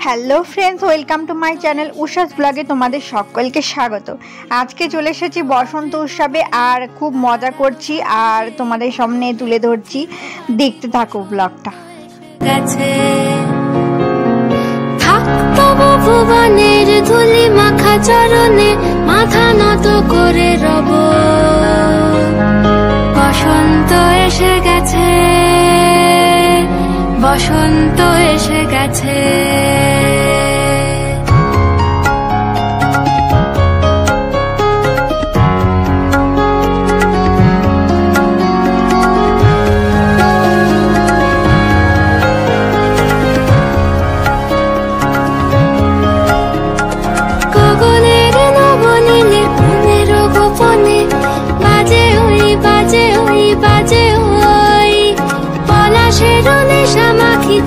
Hello friends, welcome to my channel Usha's ব্লগে তোমাদের সকলকে স্বাগত। আজকে চলে এসেছি বসন্ত উৎসবে আর খুব মজা করছি আর তোমাদের সামনে তুলে ধরছি, দেখতে থাকো ব্লগটা। ভুবনের ধুলি মাখা চরণে মাথা নত করে রব, বসন্ত এসে গেছে, বসন্ত এসে গেছে।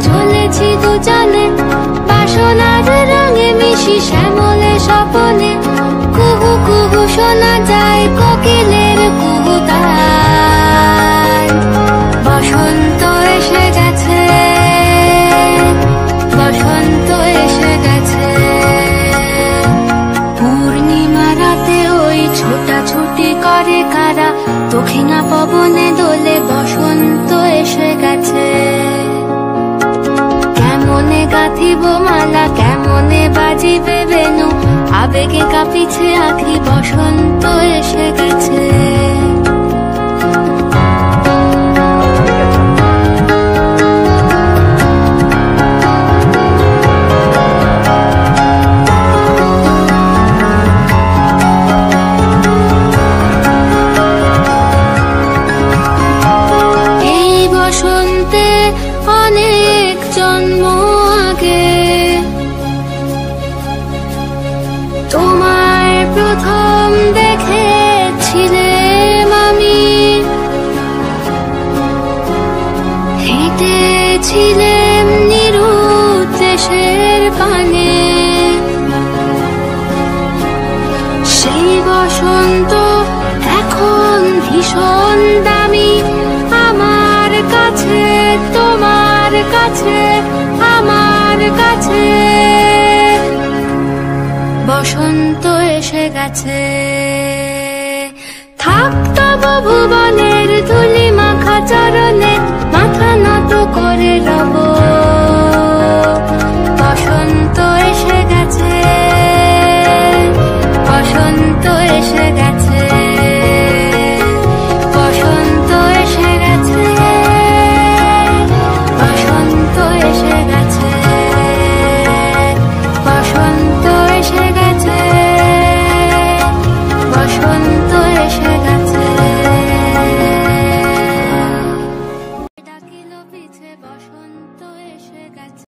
চলেছি দুজনে বাসনার রঙে মিশি শ্যামলে স্বপনে, কুহু কুহু শোনা যায় কোকিলের কুহুতান। বসন্ত এসে গেছে, বসন্ত এসে গেছে। পূর্ণিমা রাতে ওই ছোটাছুটি করে কারা, দক্ষিণা পবনে দোলে বসন্ত এসে গেছে। কেমনে গাঁথিব মালা, কেমনে বাজিবে বেনু, আবেগে কাঁপিছে আঁখি, বসন্ত এসে গেছে। এই বসন্তে অনেক জন্ম আগে তোমায় প্রথম দেখেছিলাম আমি, হেঁটেছিলাম নিরুদ্দেশের পানে। সেই বসন্ত এখন ভীষণ দামি আমার কাছে, তোমার কাছে, আমার কাছে। বসন্ত এসে গেছে। থাক তব ভুবনের ধুলি মাখা চরণে মাথা নত করে রব, বসন্ত এসে গেছে, বসন্ত এসে গেছে।